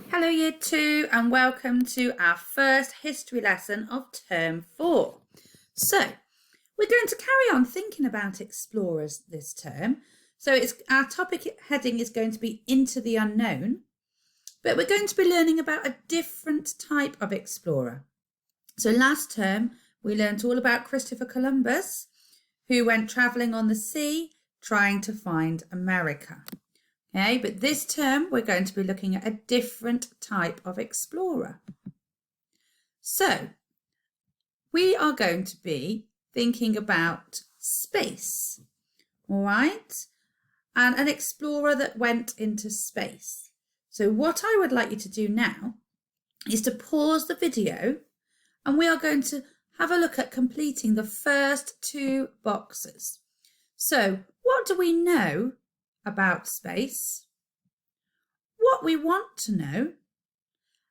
Hello Year 2 and welcome to our first history lesson of Term 4. So we're going to carry on thinking about explorers this term. So our topic heading is going to be Into the Unknown, but we're going to be learning about a different type of explorer. So last term we learned all about Christopher Columbus, who went travelling on the sea trying to find America. Okay, but this term we're going to be looking at a different type of explorer. So we are going to be thinking about space, all right, and an explorer that went into space. So what I would like you to do now is to pause the video and we are going to have a look at completing the first two boxes. So what do we know about space, what we want to know,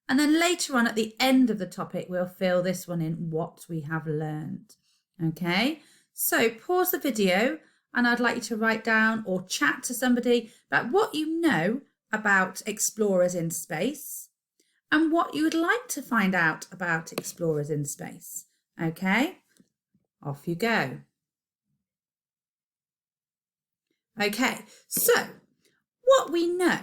and then later on at the end of the topic we'll fill this one in, what we have learned. Okay, so pause the video and I'd like you to write down or chat to somebody about what you know about explorers in space and what you would like to find out about explorers in space. Okay, off you go. Okay, so what we know.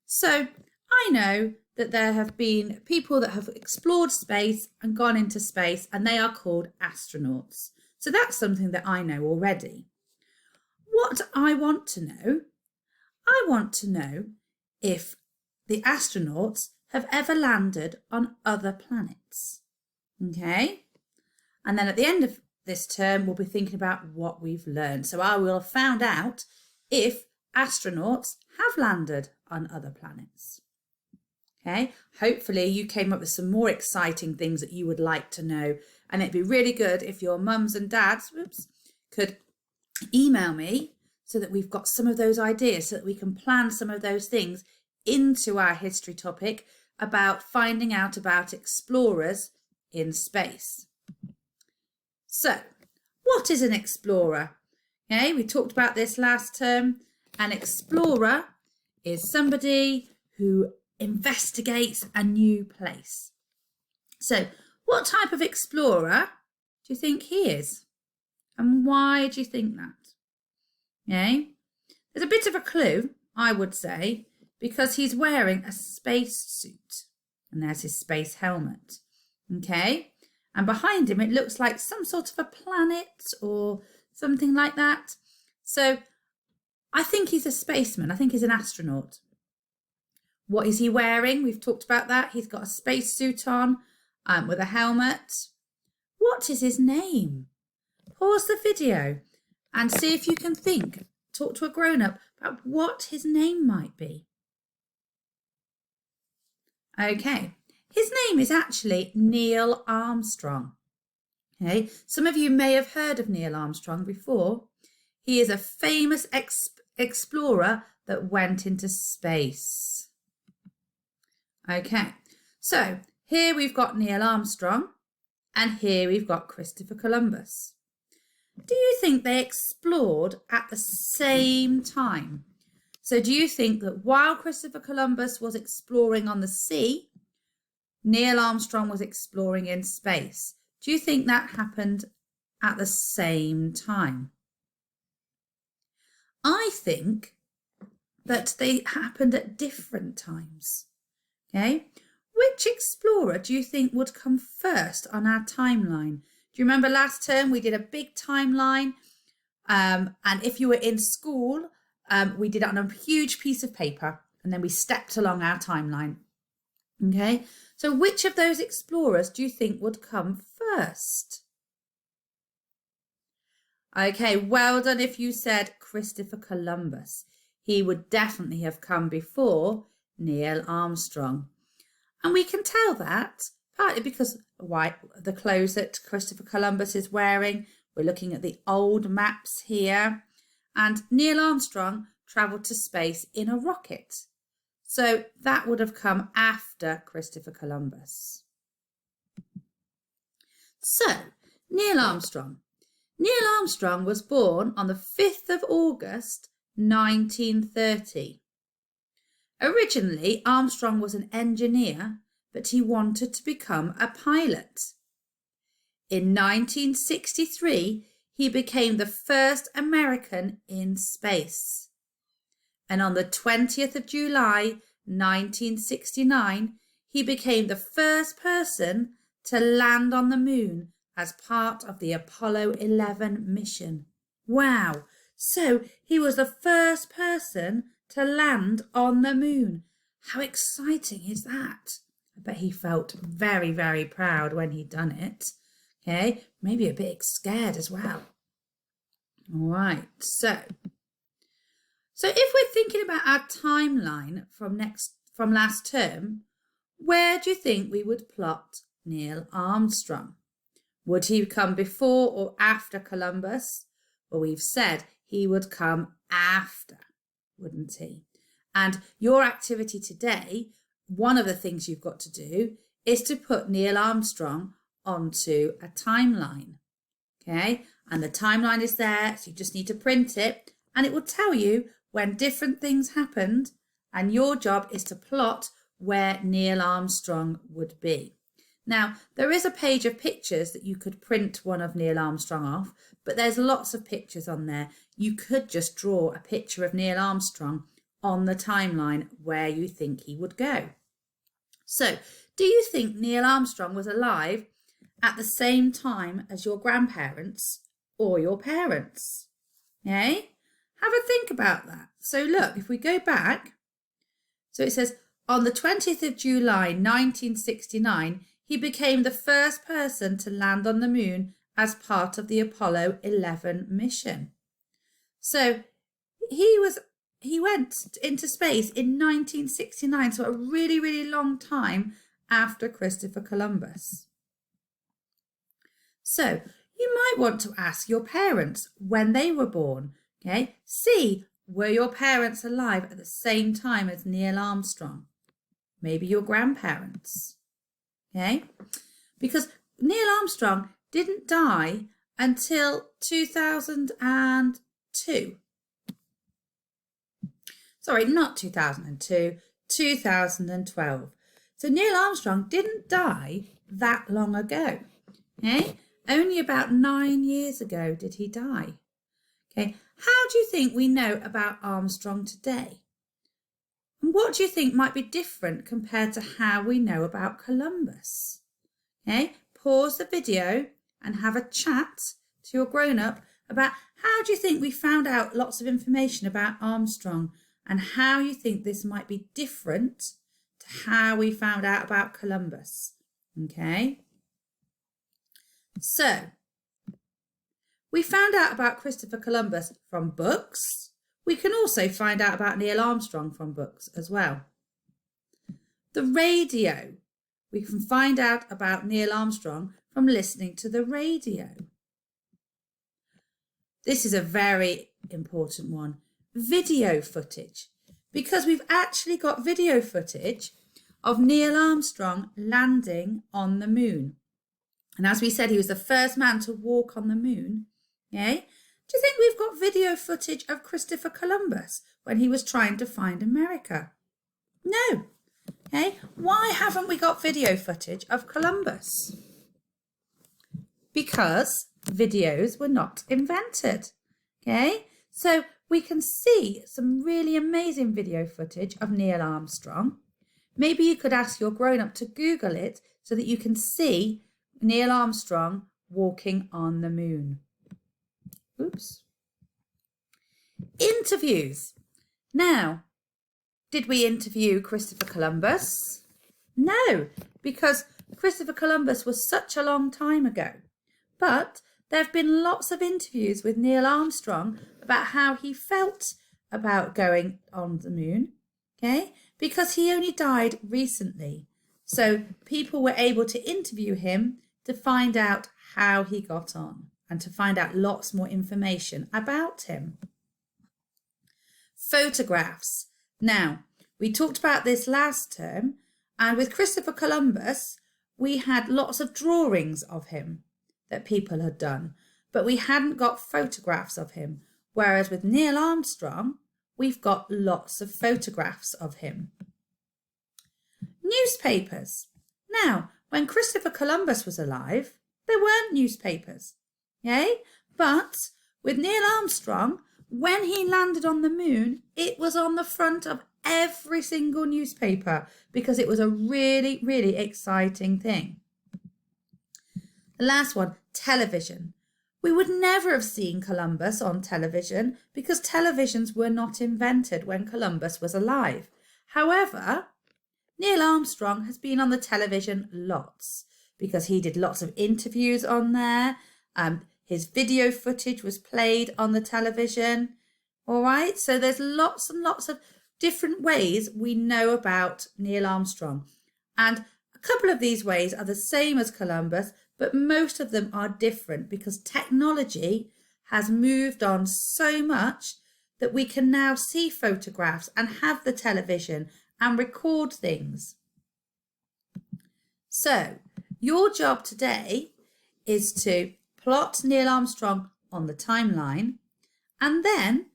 So I know that there have been people that have explored space and gone into space, and they are called astronauts. So that's something that I know already. What I want to know if the astronauts have ever landed on other planets. Okay, and then at the end of this term we'll be thinking about what we've learned. So I will have found out if astronauts have landed on other planets. Okay, hopefully you came up with some more exciting things that you would like to know, and it'd be really good if your mums and dads could email me so that we've got some of those ideas, so that we can plan some of those things into our history topic about finding out about explorers in space. So what is an explorer? Okay, we talked about this last term. An explorer is somebody who investigates a new place. So what type of explorer do you think he is? And why do you think that? Okay, there's a bit of a clue, I would say, because he's wearing a space suit and there's his space helmet. Okay, and behind him it looks like some sort of a planet or something like that. So I think he's a spaceman. I think he's an astronaut. What is he wearing? We've talked about that. He's got a space suit on with a helmet. What is his name? Pause the video and see if you can think. Talk to a grown-up about what his name might be. Okay, his name is actually Neil Armstrong. Okay, some of you may have heard of Neil Armstrong before. He is a famous explorer that went into space. Okay, so here we've got Neil Armstrong and here we've got Christopher Columbus. Do you think they explored at the same time? So do you think that while Christopher Columbus was exploring on the sea, Neil Armstrong was exploring in space? Do you think that happened at the same time? I think that they happened at different times. Okay, which explorer do you think would come first on our timeline? Do you remember last term we did a big timeline? And if you were in school, we did it on a huge piece of paper and then we stepped along our timeline. Okay, so which of those explorers do you think would come first? Okay, well done if you said Christopher Columbus. He would definitely have come before Neil Armstrong. And we can tell that partly because the clothes that Christopher Columbus is wearing. We're looking at the old maps here. And Neil Armstrong travelled to space in a rocket. So that would have come after Christopher Columbus. So, Neil Armstrong. Neil Armstrong was born on the 5th of August, 1930. Originally, Armstrong was an engineer, but he wanted to become a pilot. In 1963, he became the first American in space. And on the 20th of July, 1969, he became the first person to land on the moon as part of the Apollo 11 mission. Wow! So he was the first person to land on the moon. How exciting is that? I bet he felt very, very proud when he'd done it. Okay, maybe a bit scared as well. All right, so if we're thinking about our timeline from last term, where do you think we would plot Neil Armstrong? Would he come before or after Columbus? Well, we've said he would come after, wouldn't he? And your activity today, one of the things you've got to do is to put Neil Armstrong onto a timeline. Okay, and the timeline is there, so you just need to print it, and it will tell you when different things happened, and your job is to plot where Neil Armstrong would be. Now, there is a page of pictures that you could print one of Neil Armstrong off, but there's lots of pictures on there. You could just draw a picture of Neil Armstrong on the timeline where you think he would go. So, do you think Neil Armstrong was alive at the same time as your grandparents or your parents? Okay? Have a think about that. So look, if we go back, so it says, on the 20th of July, 1969, he became the first person to land on the moon as part of the Apollo 11 mission. So he went into space in 1969, so a really, really long time after Christopher Columbus. So you might want to ask your parents when they were born. Okay, see, were your parents alive at the same time as Neil Armstrong? Maybe your grandparents. Okay, because Neil Armstrong didn't die until 2002. Sorry, not 2002, 2012. So Neil Armstrong didn't die that long ago. Okay, only about 9 years ago did he die. Okay, how do you think we know about Armstrong today? And what do you think might be different compared to how we know about Columbus? Okay, pause the video and have a chat to your grown-up about how do you think we found out lots of information about Armstrong and how you think this might be different to how we found out about Columbus. Okay, so we found out about Christopher Columbus from books. We can also find out about Neil Armstrong from books as well. The radio. We can find out about Neil Armstrong from listening to the radio. This is a very important one. Video footage. Because we've actually got video footage of Neil Armstrong landing on the moon. And as we said, he was the first man to walk on the moon. Okay? Do you think we've got video footage of Christopher Columbus when he was trying to find America? No. Okay? Why haven't we got video footage of Columbus? Because videos were not invented. Okay? So we can see some really amazing video footage of Neil Armstrong. Maybe you could ask your grown-up to Google it so that you can see Neil Armstrong walking on the moon. Oops. Interviews. Now, did we interview Christopher Columbus? No, because Christopher Columbus was such a long time ago. But there have been lots of interviews with Neil Armstrong about how he felt about going on the moon, okay? Because he only died recently. So people were able to interview him to find out how he got on and to find out lots more information about him. Photographs. Now, we talked about this last term, and with Christopher Columbus, we had lots of drawings of him that people had done, but we hadn't got photographs of him. Whereas with Neil Armstrong, we've got lots of photographs of him. Newspapers. Now, when Christopher Columbus was alive, there weren't newspapers, okay? But with Neil Armstrong, when he landed on the moon, it was on the front of every single newspaper because it was a really, really exciting thing. The last one, television. We would never have seen Columbus on television because televisions were not invented when Columbus was alive. However, Neil Armstrong has been on the television lots because he did lots of interviews on there. His video footage was played on the television. All right, so there's lots and lots of different ways we know about Neil Armstrong. And a couple of these ways are the same as Columbus, but most of them are different because technology has moved on so much that we can now see photographs and have the television and record things. So your job today is to plot Neil Armstrong on the timeline, and then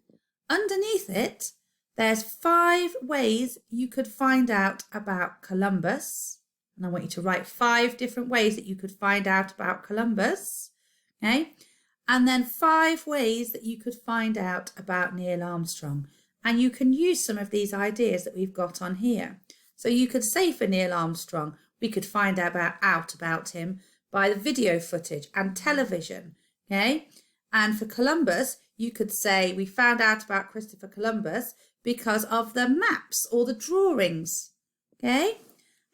underneath it, there's 5 ways you could find out about Columbus. And I want you to write 5 different ways that you could find out about Columbus. Okay. And then 5 ways that you could find out about Neil Armstrong. And you can use some of these ideas that we've got on here. So you could say for Neil Armstrong, we could find out about him by the video footage and television. Okay. And for Columbus, you could say we found out about Christopher Columbus because of the maps or the drawings. Okay.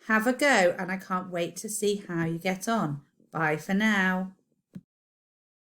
Have a go, and I can't wait to see how you get on. Bye for now.